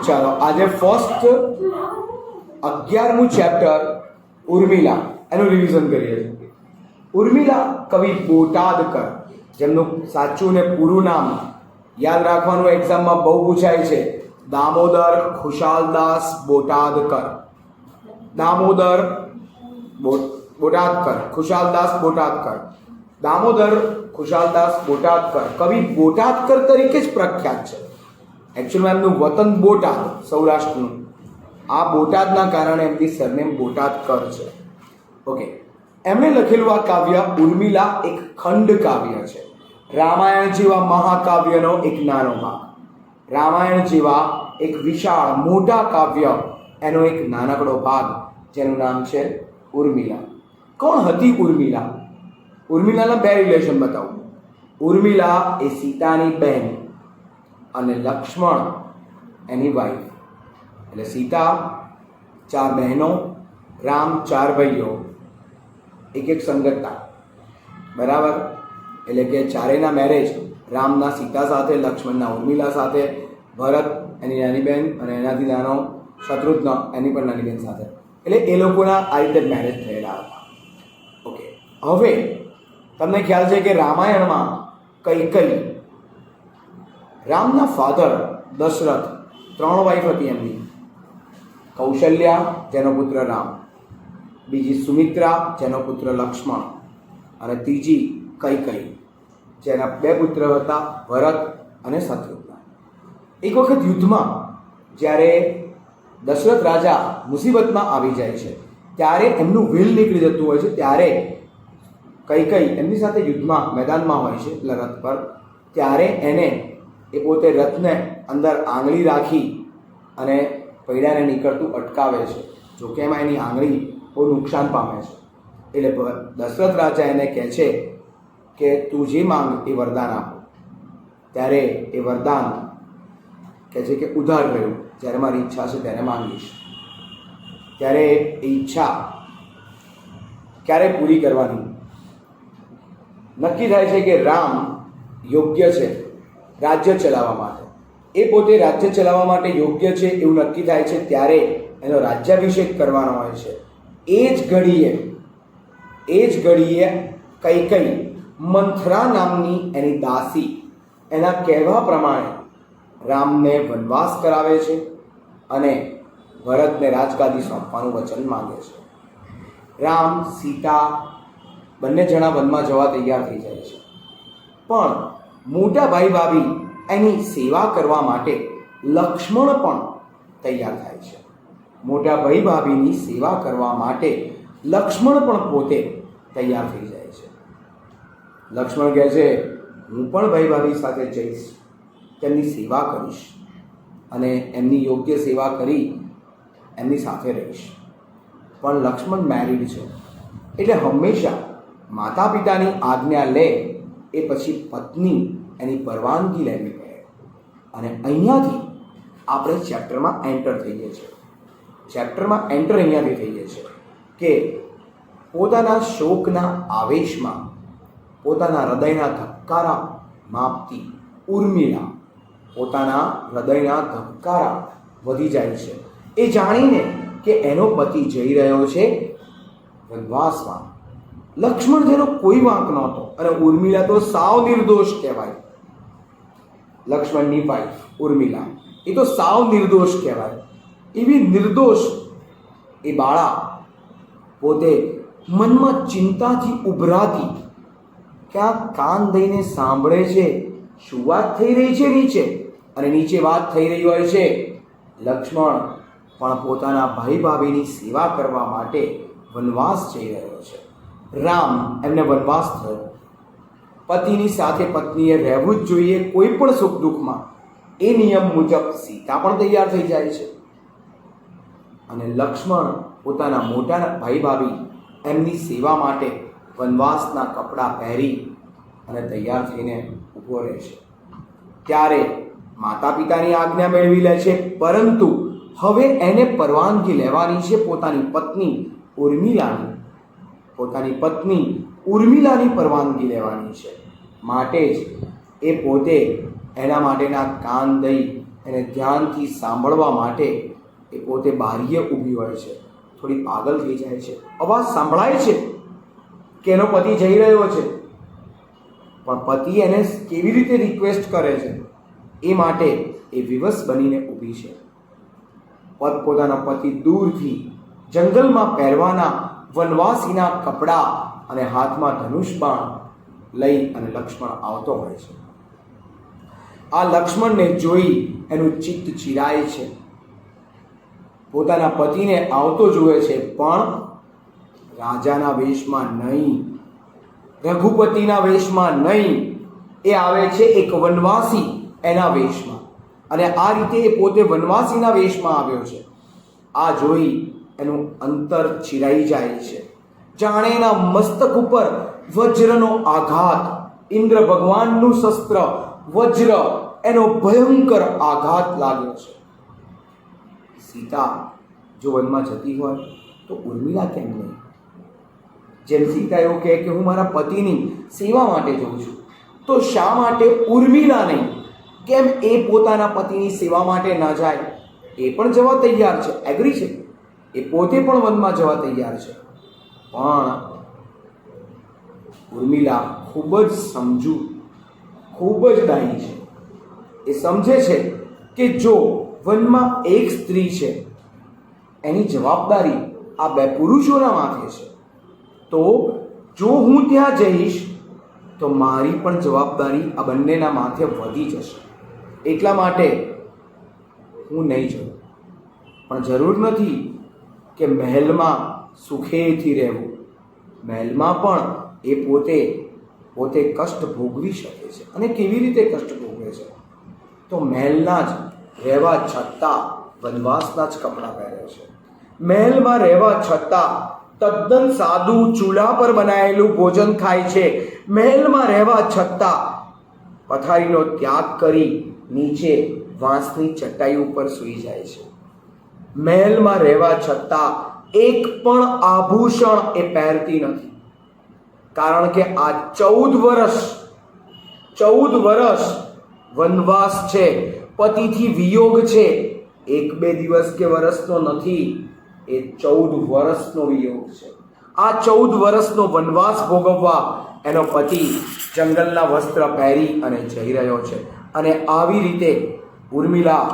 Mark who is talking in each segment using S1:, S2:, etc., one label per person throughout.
S1: ચાલો આજે first 11મું chapter Urmila એનું રિવિઝન કરીએ છીએ. ઉર્મિલા કવિ બોટાદકર, જેમનું સાચું ને પૂરું નામ યાદ રાખવાનું એક્ઝામમાં બહુ પૂછાય છે, દામોદર ખુશાલદાસ બોટાદકર. દામોદર બોટાદકર, ખુશાલદાસ બોટાદકર. દામોદર ખુશાલદાસ બોટાદકર કવિ બોટાદકર તરીકે જ પ્રખ્યાત છે. એકચ્યુઅલમાં એમનું વતન બોટાદ, સૌરાષ્ટ્રનું. આ બોટાદના કારણે એમની સરનેમ બોટાદકર છે. ઓકે, એમણે લખેલું આ કાવ્ય ઉર્મિલા એક ખંડ કાવ્ય છે. રામાયણ જેવા મહાકાવ્યનો એક નાનો ભાગ, રામાયણ જેવા એક વિશાળ મોટા કાવ્ય એનો એક નાનકડો ભાગ, જેનું નામ છે ઉર્મિલા. કોણ હતી ઉર્મિલા? ઉર્મિલાના બે રિલેશન બતાવું. ઉર્મિલા એ સીતાની બહેન અને લક્ષ્મણ એની વાઈફ. એટલે સીતા 4 બહેનો, રામ 4 ભાઈઓ, એક સંગતતા, બરાબર. એટલે કે ચારેયના મેરેજ રામના સીતા સાથે, લક્ષ્મણના ઉર્મિલા સાથે, ભરત એની નાની બહેન અને એનાથી નાનો શત્રુઘ્ન એની પણ નાની બહેન સાથે. એટલે એ લોકોના આ રીતે મેરેજ થયેલા હતા. ઓકે, હવે તમને ખ્યાલ છે કે રામાયણમાં કૈકેયી, રામના ફાધર દશરથ, 3 વાઈફ હતી એમની. કૌશલ્યા જેનો પુત્ર રામ, બીજી સુમિત્રા જેનો પુત્ર લક્ષ્મણ, અને ત્રીજી કૈકેયી જેના 2 પુત્ર હતા, ભરત અને શત્રુઘ્ન. એક વખત યુદ્ધમાં જ્યારે દશરથ રાજા મુસીબતમાં આવી જાય છે, ત્યારે એમનું વ્હીલ નીકળી જતું હોય છે. ત્યારે કૈકેયી એમની સાથે યુદ્ધમાં મેદાનમાં હોય છે, રથ પર. ત્યારે એને એ પોતે રથને અંદર આંગળી રાખી અને પૈડાને નીકળતું અટકાવે છે. જોકે એમાં એની આંગળી બહુ નુકસાન પામે છે. એટલે દશરથ રાજા એને કહે છે કે તું જે માંગ એ વરદાન આપો. ત્યારે એ વરદાન કહે છે કે ઉધાર રહ્યું, જ્યારે મારી ઈચ્છા છે ત્યારે માંગીશ. ત્યારે એ ઈચ્છા ક્યારે પૂરી કરવાની નક્કી થાય છે કે રામ યોગ્ય છે રાજ્ય ચલાવવા માટે. એ પોતે રાજ્ય ચલાવવા માટે યોગ્ય છે એવું નક્કી થાય છે. ત્યારે એનો રાજ્યાભિષેક કરવાનો હોય છે. એ જ ઘડીએ કૈકેયી મંથરા નામની એની દાસી એના કહેવા પ્રમાણે રામને વનવાસ કરાવે છે અને ભરતને રાજગાદી સોંપવાનું વચન માંગે છે. રામ, સીતા બંને જણા વનમાં જવા તૈયાર થઈ જાય છે. પણ મોટા ભાઈ ભાભી એની સેવા કરવા માટે લક્ષ્મણ પણ તૈયાર થાય છે. મોટા ભાઈ ભાભીની સેવા કરવા માટે લક્ષ્મણ પણ પોતે તૈયાર થઈ જાય છે. લક્ષ્મણ કહે છે હું પણ ભાઈ ભાભી સાથે જઈશ, તેમની સેવા કરીશ અને એમની યોગ્ય સેવા કરી એમની સાથે રહીશ. પણ લક્ષ્મણ મેરિડ છે, એટલે હંમેશા માતા પિતાની આજ્ઞા લે એ પછી પત્ની એની પરવાનગી લેવી પડે. અને અહીંયાથી આપણે ચેપ્ટરમાં એન્ટર થઈએ છીએ. ચેપ્ટરમાં એન્ટર અહીંયાથી થઈએ છીએ કે પોતાના શોકના આવેશમાં પોતાના હૃદયના ધબકારા માપતી ઉર્મિલા પોતાના હૃદયના ધબકારા વધી જાય છે એ જાણીને કે એનો પતિ જઈ રહ્યો છે વનવાસમાં. લક્ષ્મણ જેનો કોઈ વાંક નહોતો અને ઉર્મિલા તો સાવ નિર્દોષ કહેવાય. લક્ષ્મણની વાઈફ ઉર્મિલા એ તો સાવ નિર્દોષ કહેવાય. એવી નિર્દોષ એ બાળા પોતે મનમાં ચિંતાથી ઉભરાતી ક્યાંક કાન દઈને સાંભળે છે શું વાત થઈ રહી છે નીચે, અને નીચે વાત થઈ રહી હોય છે લક્ષ્મણ પણ પોતાના ભાઈ ભાભીની સેવા કરવા માટે વનવાસ જઈ રહ્યો છે. રામ એમને વનવાસ થયો. પતિની સાથે પત્નીએ રહેવું જ જોઈએ કોઈ પણ સુખ દુઃખમાં. એ નિયમ મુજબ સીતા પણ તૈયાર થઈ જાય છે અને લક્ષ્મણ પોતાના મોટા ભાઈ ભાભી એમની સેવા માટે વનવાસના કપડાં પહેરી અને તૈયાર થઈને ઊભો રહે છે. ત્યારે માતા પિતાની આજ્ઞા મેળવી લે છે, પરંતુ હવે એને પરવાનગી લેવાની છે પોતાની પત્ની ઉર્મિલાની પરવાનગી લેવાની છે. માટે જ એ પોતે એના માટેના કાન દઈ એને ધ્યાનથી સાંભળવા માટે એ પોતે બારીએ ઊભી હોય છે, થોડી પાગલ થઈ જાય છે. અવાજ સંભળાય છે કે એનો પતિ જઈ રહ્યો છે, પણ પતિ એને કેવી રીતે રિક્વેસ્ટ કરે છે એ માટે એ વિવશ બનીને ઊભી છે. પોતાના પતિ દૂરથી જંગલમાં પહેરવાના વનવાસીના કપડાં અને હાથમાં ધનુષ બાણ લઈ અને લક્ષ્મણ આવતો હોય છે. આ લક્ષ્મણને જોઈ એનું ચિત્ત ચિરાય છે. પોતાના પતિને આવતો જુએ છે, પણ રાજાના વેશમાં નહીં, રઘુપતિના વેશમાં નહીં. એ આવે છે એક વનવાસી એના વેશમાં, અને આ રીતે એ પોતે વનવાસીના વેશમાં આવ્યો છે. આ જોઈ એનું અંતર ચિરાઈ જાય છે. જાણે એના મસ્તક ઉપર વજ્રનો આઘાત, ઇન્દ્ર ભગવાનનું શસ્ત્ર વજ્ર, એનો ભયંકર આઘાત લાગ્યો છે. સીતા જો વનમાં જતી હોય તો ઉર્મિલા કેમ નહીં? જેમ સીતા એવું કહે કે હું મારા પતિની સેવા માટે જઉં છું, તો શા માટે ઉર્મિલા નહીં? કેમ એ પોતાના પતિની સેવા માટે ના જાય? એ પણ જવા તૈયાર છે, એગ્રી છે, એ પોતે પણ વનમાં જવા તૈયાર છે. પણ ઉર્મિલા ખૂબ જ સમજુ, ખૂબ જ ડાહી છે. એ સમજે છે કે જો વનમાં એક સ્ત્રી છે, એની જવાબદારી આ બે પુરુષોના માથે છે, તો જો હું ત્યાં જઈશ તો મારી પણ જવાબદારી આ બંનેના માથે વધી જશે. એટલા માટે હું નહીં જાઉં. પણ જરૂર નથી કે મહેલમાં સુખેથી રહેવું. મહેલમાં પણ એ પોતે કષ્ટ ભોગવી શકે છે. અને કેવી રીતે કષ્ટ ભોગવે છે? તો મહેલના જ રહેવા છતાં વનવાસના જ કપડાં પહેરે છે. મહેલમાં રહેવા છતાં તદ્દન સાદું ચૂલા પર બનાવેલું ભોજન ખાય છે. મહેલમાં રહેવા છતાં પથારીનો ત્યાગ કરી નીચે વાંસની ચટાઈ ઉપર સૂઈ જાય છે. મહેલમાં રહેવા છતાં એક પણ આભૂષણ એ પહેરતી નથી. કારણ કે આ 14 વર્ષ વનવાસ છે, પતિથી વિયોગ છે. 1-2 દિવસ કે વર્ષનો નથી, એ 14 વર્ષનો વિયોગ છે. આ 14 વર્ષનો વનવાસ ભોગવવા એનો પતિ જંગલના વસ્ત્ર પહેરી અને જઈ રહ્યો છે. અને આવી રીતે ઉર્મિલા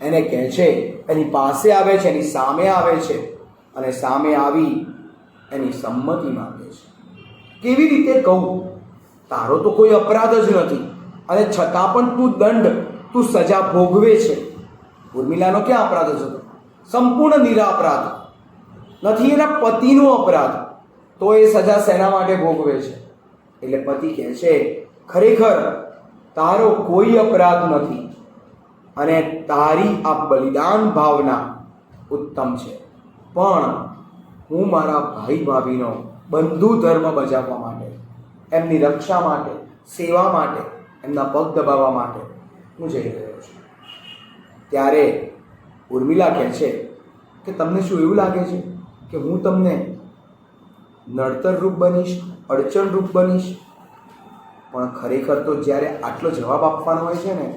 S1: એને કહે છે, એની પાસે આવે છે, એની સામે આવે છે, અને સામે આવી એની સંમતિ માંગે છે. કેવી રીતે કહું? તારો તો કોઈ અપરાધ જ નથી, અને છતાં પણ તું સજા ભોગવે છે. ઉર્મિલાનો ક્યાં અપરાધ હતો? સંપૂર્ણ નિરાપરાધ. નથી એના પતિનો અપરાધ, તો એ સજા શેના માટે ભોગવે છે? એટલે પતિ કહે છે, ખરેખર તારો કોઈ અપરાધ નથી, અને તારી આ બલિદાન ભાવના ઉત્તમ છે. પણ હું મારા ભાઈ ભાભીનો બંધુ ધર્મ બજાવવા માટે, એમની રક્ષા માટે, સેવા માટે, એમના પગ દબાવવા માટે હું જઈ રહ્યો છું. ત્યારે ઉર્મિલા કહે છે કે તમને શું એવું લાગે છે કે હું તમને નડતર રૂપ બનીશ, અડચણ રૂપ બનીશ? પણ ખરેખર તો જ્યારે આટલો જવાબ આપવાનો હોય છે ને,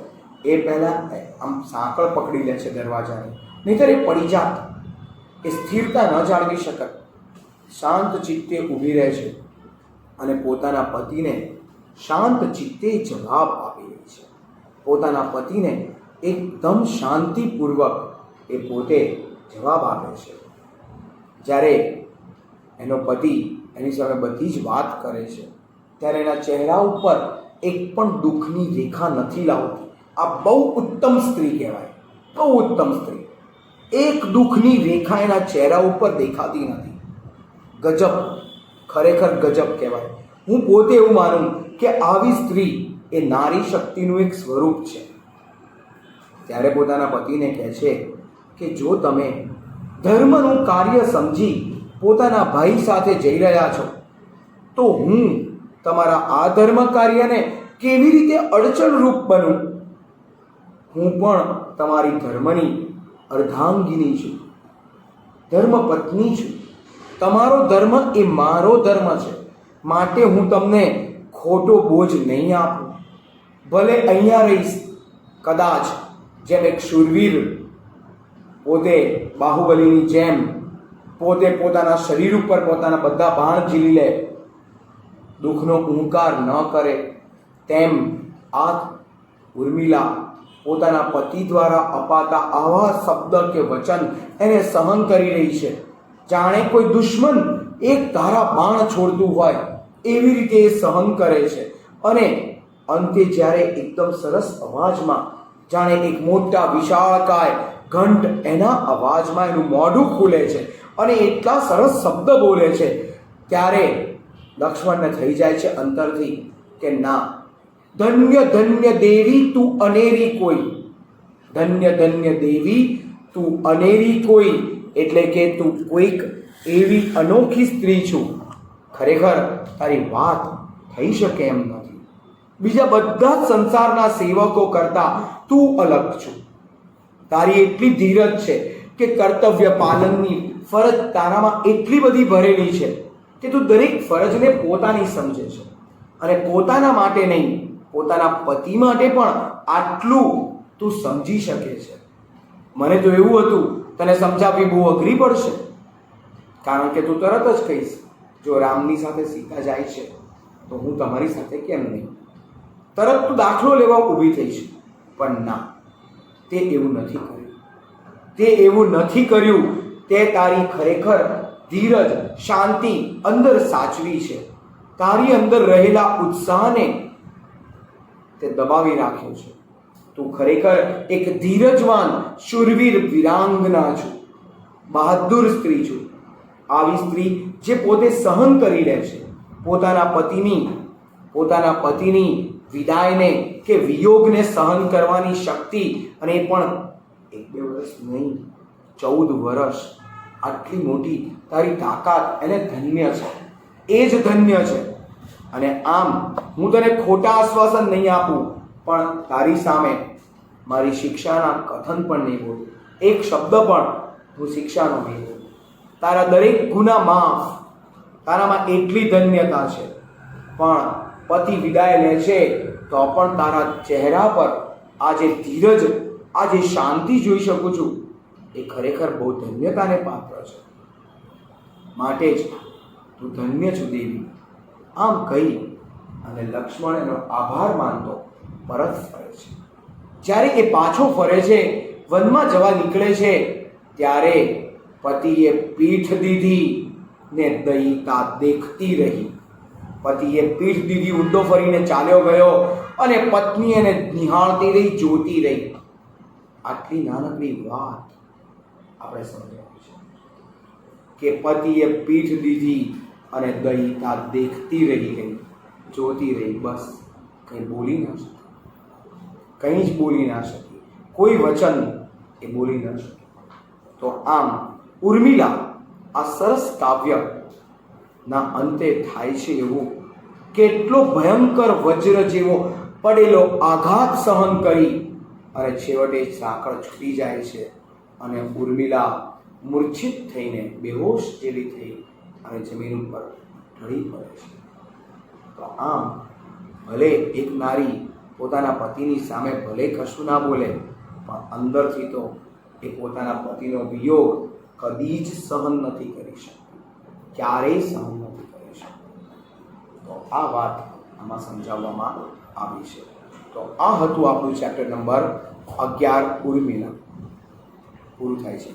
S1: એ પહેલાં આમ સાંકળ પકડી લે છે દરવાજાની, નહીંતર એ પડી જાત. એ સ્થિરતા ન જાળવી શકે. શાંત ચિત્તે ઊભી રહે છે અને પોતાના પતિને શાંત ચિત્તે જવાબ આપી રહી છે. પોતાના પતિને એકદમ શાંતિપૂર્વક એ પોતે જવાબ આપે છે. જ્યારે એનો પતિ એની સામે બધી જ વાત કરે છે, ત્યારે એના ચહેરા ઉપર એક પણ દુઃખની રેખા નથી લાવતી. આ બહુ ઉત્તમ સ્ત્રી કહેવાય, બહુ ઉત્તમ સ્ત્રી. એક દુઃખની રેખા એના ચહેરા ઉપર દેખાતી નથી. ગજબ, ખરેખર ગજબ કહેવાય. હું પોતે એવું માનું કે આવી સ્ત્રી એ નારી શક્તિનું એક સ્વરૂપ છે. ત્યારે પોતાના પતિને કહે છે કે જો તમે ધર્મનું કાર્ય સમજી પોતાના ભાઈ સાથે જઈ રહ્યા છો, તો હું તમારા આ ધર્મ કાર્યને કેવી રીતે અડચણરૂપ બનું? હું પણ તમારી ધર્મની અર્ધાંગિની છું, ધર્મપત્ની છું. તમારો ધર્મ એ મારો ધર્મ છે, માટે હું તમને ખોટો બોજ નહીં આપું. ભલે અહીંયા રહીશ, કદાચ જેમ એક શૂરવીર પોતે બાહુબલીની જેમ પોતે પોતાના શરીર ઉપર પોતાના બધા બાણ ઝીલી લે, દુઃખનો હુંકાર ન કરે, તેમ આ ઉર્મિલા પોતાના પતિ દ્વારા અપાતા આવા શબ્દ કે વચન એને સહન કરી રહી છે, જાણે કોઈ દુશ્મન એક ધારા બાણ છોડતું હોય એવી રીતે એ સહન કરે છે. અને અંતે જ્યારે એકદમ સરસ અવાજમાં, જાણે એક મોટા વિશાળકાય ઘંટ એના અવાજમાં એનું મોઢું ખુલે છે અને એટલા સરસ શબ્દ બોલે છે, ત્યારે લક્ષ્મણને થઈ જાય છે અંતરથી કે ના, ધન્ય ધન્ય દેવી તું અનેરી કોઈ, ધન્ય ધન્ય દેવી તું અનેરી કોઈ, એટલે કે તું કોઈક એવી અનોખી સ્ત્રી છું, ખરેખર તારી વાત થઈ શકે એમ નથી. બીજા બધા જ સંસારના સેવકો કરતા તું અલગ છું. તારી એટલી ધીરજ છે કે કર્તવ્ય પાલનની ફરજ તારામાં એટલી બધી ભરેલી છે કે તું દરેક ફરજને પોતાની સમજે છે અને પોતાના માટે નહીં, પોતાના પતિ માટે પણ આટલું તું સમજી શકે છે. મને તો એવું હતું તને સમજાવવી બહુ અઘરી પડશે, કારણ કે તું તરત જ કહીશ જો રામની સાથે સીતા જાય છે તો હું તમારી સાથે કેમ નહીં, તરત તું દાખલો લેવા ઊભી થઈશ. પણ ના, તે એવું નથી કર્યું, તે એવું નથી કર્યું. તે તારી ખરેખર ધીરજ, શાંતિ અંદર સાચવી છે, તારી અંદર રહેલા ઉત્સાહને તે દબાવી રાખ્યો છે. તું ખરેખર એક ધીરજવાન શૂરવીર વિરાંગના છું, બહાદુર સ્ત્રી છું. આવી સ્ત્રી જે પોતે સહન કરી લે છે, પોતાના પતિની વિદાયને કે વિયોગને સહન કરવાની શક્તિ, અને એ પણ 1-2 વર્ષ નહીં, 14 વર્ષ, આટલી મોટી તારી તાકાત એને ધન્ય છે, એ જ ધન્ય છે. અને આમ હું તને ખોટા આશ્વાસન નહીં આપું, પણ તારી સામે મારી શિક્ષાના કથન પણ નહીં બોલું, એક શબ્દ પણ હું શિક્ષાનો નહીં બોલું. તારા દરેક ગુના માફ, તારામાં એટલી ધન્યતા છે. પણ પતિ વિદાય લે છે તો પણ તારા ચહેરા પર આ જે ધીરજ, આ જે શાંતિ જોઈ શકું છું, એ ખરેખર બહુ ધન્યતાને પાત્ર છે. માટે જ તું ધન્ય છું દેવી. આમ કહી અને લક્ષ્મણ એનો આભાર માનતો પરત ફરે છે. જ્યારે એ પાછો ફરે છે, વનમાં જવા નીકળે છે, ત્યારે પતિએ પીઠ દીધી ને દયિતા દેખતી રહી. પતિએ પીઠ દીધી, ઊંધો ફરીને ચાલ્યો ગયો અને પત્ની એને નિહાળતી રહી, જોતી રહી. આટલી નાનકડી વાત આપણે સમજાવી છે કે પતિએ પીઠ દીધી અને દયિતા દેખતી રહી, જોતી રહી, બસ કંઈ બોલી ના શકી, કંઈ જ બોલી ના શકી, કોઈ વચન એ બોલી ન શકી. તો આમ ઉર્મિલા આ સરસ કાવ્ય ના અંતે થાય છે એવું, કેટલો ભયંકર વજ્ર જેવો પડેલો આઘાત સહન કરી અને છેવટે સાંકળ છૂટી જાય છે અને ઉર્મિલા મૂર્છિત થઈને બેહોશ જેવી થઈ અને જમીન ઉપર ઢળી પડે છે. તો આમ ભલે એક નારી પોતાના પતિની સામે ભલે કશું ના બોલે, પણ અંદરથી તો એ પોતાના પતિનો વિયોગ કદી જ સહન નથી કરી શકતી, ક્યારેય સહન નથી કરી શકતી. તો આ વાત આમાં સમજાવવામાં આવી છે. તો આ હતું આપણું ચેપ્ટર નંબર 11 ઉર્મિલા. પૂરું થાય છે.